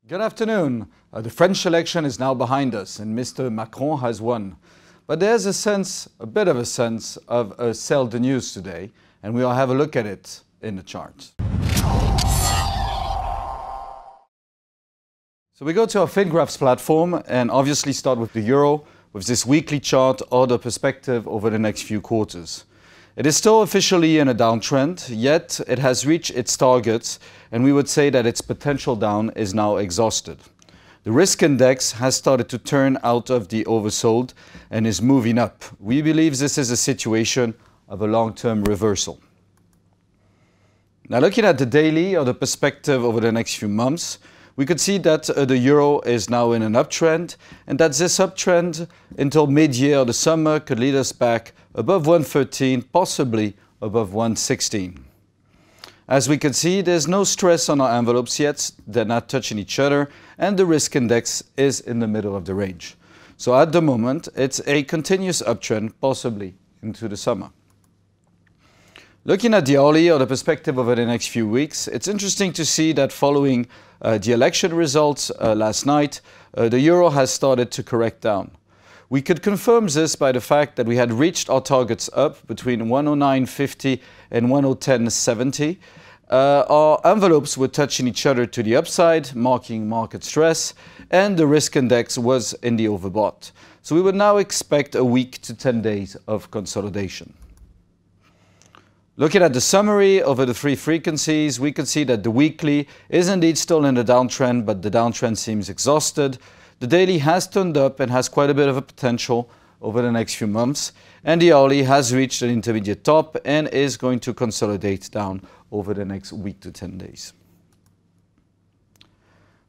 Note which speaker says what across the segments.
Speaker 1: Good afternoon. The French election is now behind us and Mr. Macron has won. But there's a bit of a sense of a sell the news today, and we'll have a look at it in the chart. So we go to our FinGraphs platform and obviously start with the euro with this weekly chart or the perspective over the next few quarters. It is still officially in a downtrend, yet it has reached its targets and we would say that its potential down is now exhausted. The risk index has started to turn out of the oversold and is moving up. We believe this is a situation of a long-term reversal. Now looking at the daily or the perspective over the next few months, we could see that the euro is now in an uptrend and that this uptrend until mid-year or the summer could lead us back above 113, possibly above 116. As we can see, there's no stress on our envelopes yet, they're not touching each other, and the risk index is in the middle of the range. So at the moment, it's a continuous uptrend, possibly into the summer. Looking at the hourly or the perspective over the next few weeks, it's interesting to see that following the election results last night, the euro has started to correct down. We could confirm this by the fact that we had reached our targets up between 109.50 and 110.70. Our envelopes were touching each other to the upside, marking market stress, and the risk index was in the overbought. So we would now expect a week to 10 days of consolidation. Looking at the summary over the three frequencies, we can see that the weekly is indeed still in a downtrend, but the downtrend seems exhausted. The daily has turned up and has quite a bit of a potential over the next few months. And the hourly has reached an intermediate top and is going to consolidate down over the next week to 10 days.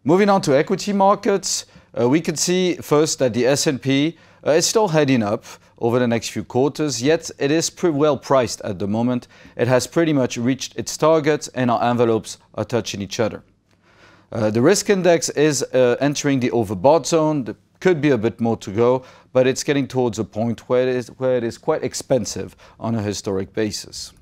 Speaker 1: Moving on to equity markets, we can see first that the S&P is still heading up over the next few quarters, yet it is pretty well priced at the moment. It has pretty much reached its targets and our envelopes are touching each other. The risk index is entering the overbought zone. There could be a bit more to go, but it's getting towards a point where it is quite expensive on a historic basis.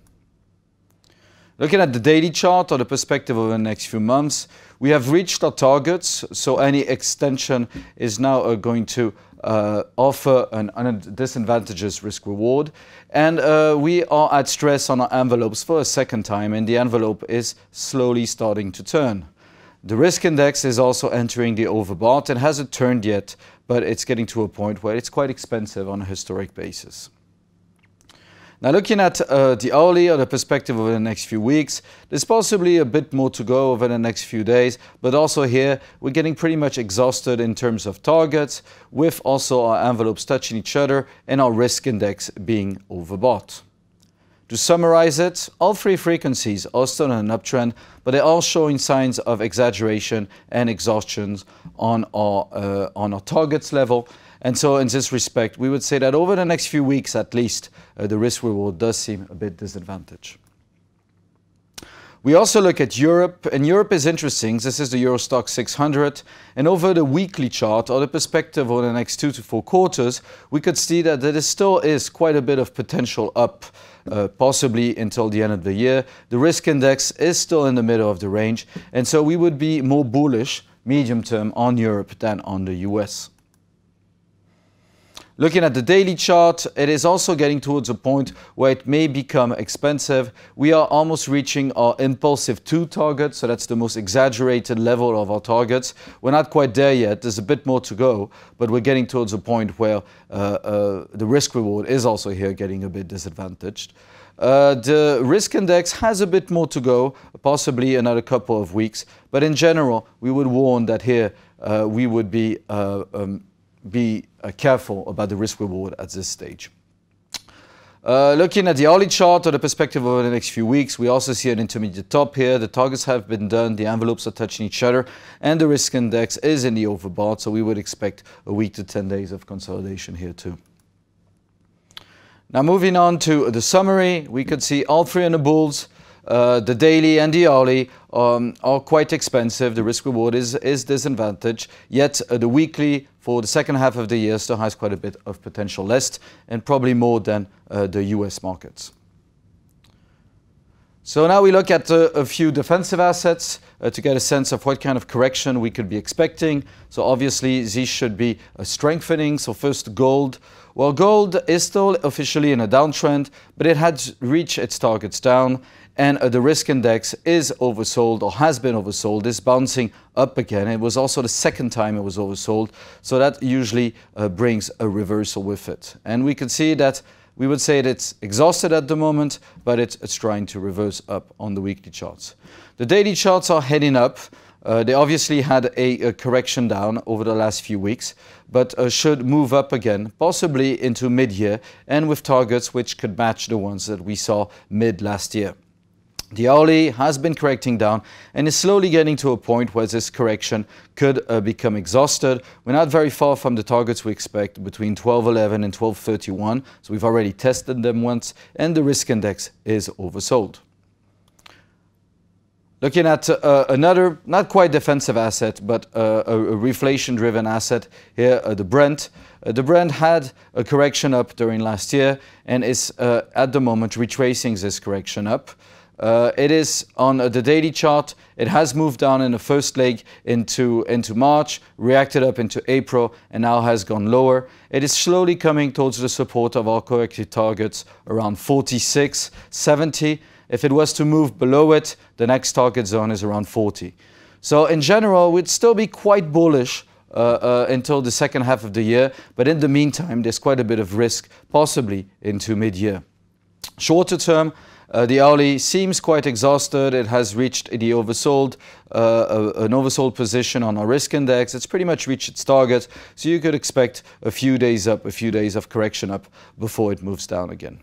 Speaker 1: Looking at the daily chart or the perspective over the next few months, we have reached our targets, so any extension is now going to offer an disadvantageous risk reward. And we are at stress on our envelopes for a second time, and the envelope is slowly starting to turn. The risk index is also entering the overbought and hasn't turned yet, but it's getting to a point where it's quite expensive on a historic basis. Now looking at the hourly or the perspective over the next few weeks, there's possibly a bit more to go over the next few days, but also here we're getting pretty much exhausted in terms of targets, with also our envelopes touching each other and our risk index being overbought. To summarize it, all three frequencies are still in an uptrend, but they're all showing signs of exaggeration and exhaustion on our targets level. And so in this respect, we would say that over the next few weeks at least, the risk reward does seem a bit disadvantaged. We also look at Europe, and Europe is interesting. This is the Euro Stoxx 600, and over the weekly chart or the perspective over the next 2 to 4 quarters, we could see that there still is quite a bit of potential up, possibly until the end of the year. The risk index is still in the middle of the range, and so we would be more bullish medium term on Europe than on the US. Looking at the daily chart, it is also getting towards a point where it may become expensive. We are almost reaching our impulsive 2 target, so that's the most exaggerated level of our targets. We're not quite there yet, there's a bit more to go, but we're getting towards a point where the risk reward is also here getting a bit disadvantaged. The risk index has a bit more to go, possibly another couple of weeks, but in general, we would warn that here we would be careful about the risk reward at this stage. Looking at the hourly chart or the perspective over the next few weeks, we also see an intermediate top here. The targets have been done, the envelopes are touching each other, and the risk index is in the overbought, so we would expect a week to 10 days of consolidation here too. Now moving on to the summary, we could see all three on the bulls. The daily and the hourly are quite expensive. The risk reward is disadvantaged, yet the weekly for the second half of the year still has quite a bit of potential left, and probably more than the US markets. So now we look at a few defensive assets to get a sense of what kind of correction we could be expecting. So obviously these should be strengthening. So first gold. Well, gold is still officially in a downtrend, but it had reached its targets down, and the risk index is oversold or has been oversold, is bouncing up again. It was also the second time it was oversold, so that usually brings a reversal with it. And we can see that we would say that it's exhausted at the moment, but it's trying to reverse up on the weekly charts. The daily charts are heading up. They obviously had a correction down over the last few weeks, but should move up again, possibly into mid-year, and with targets which could match the ones that we saw mid last year. The hourly has been correcting down and is slowly getting to a point where this correction could become exhausted. We're not very far from the targets we expect between 12.11 and 12.31, so we've already tested them once, and the risk index is oversold. Looking at another, not quite defensive asset, but a reflation-driven asset here, the Brent. The Brent had a correction up during last year and is at the moment retracing this correction up. It is on the daily chart. It has moved down in the first leg into March, reacted up into April, and now has gone lower. It is slowly coming towards the support of our corrected targets around 46, 70. If it was to move below it, the next target zone is around 40. So in general, we'd still be quite bullish until the second half of the year, but in the meantime, there's quite a bit of risk, possibly into mid-year. Shorter term, the hourly seems quite exhausted. It has reached the oversold, an oversold position on our risk index. It's pretty much reached its target, so you could expect a few days up, a few days of correction up before it moves down again.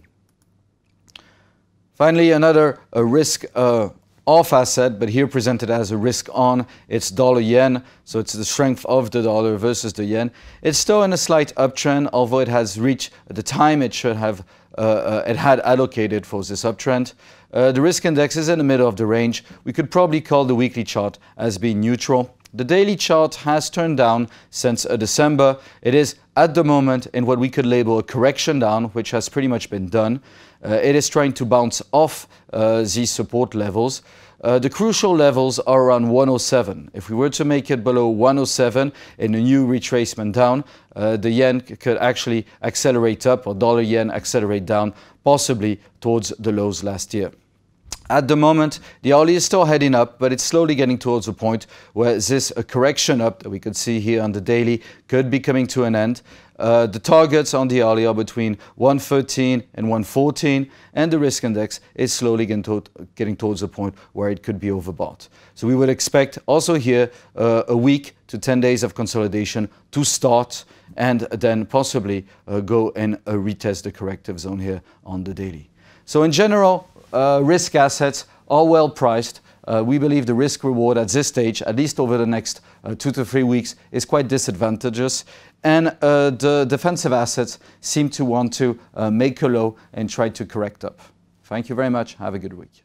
Speaker 1: Finally, another risk off asset, but here presented as a risk on, it's dollar-yen, so it's the strength of the dollar versus the yen. It's still in a slight uptrend, although it has reached the time it should have it had allocated for this uptrend. The risk index is in the middle of the range. We could probably call the weekly chart as being neutral. The daily chart has turned down since December. It is at the moment in what we could label a correction down, which has pretty much been done. It is trying to bounce off these support levels. The crucial levels are around 107. If we were to make it below 107 in a new retracement down, the yen could actually accelerate up, or dollar yen accelerate down, possibly towards the lows last year. At the moment, the hourly is still heading up, but it's slowly getting towards a point where this correction up that we could see here on the daily could be coming to an end. The targets on the hourly are between 113 and 114, and the risk index is slowly getting towards a point where it could be overbought. So we would expect also here a week to 10 days of consolidation to start, and then possibly go and retest the corrective zone here on the daily. So in general, risk assets are well priced. We believe the risk reward at this stage, at least over the next 2 to 3 weeks, is quite disadvantageous. And the defensive assets seem to want to make a low and try to correct up. Thank you very much. Have a good week.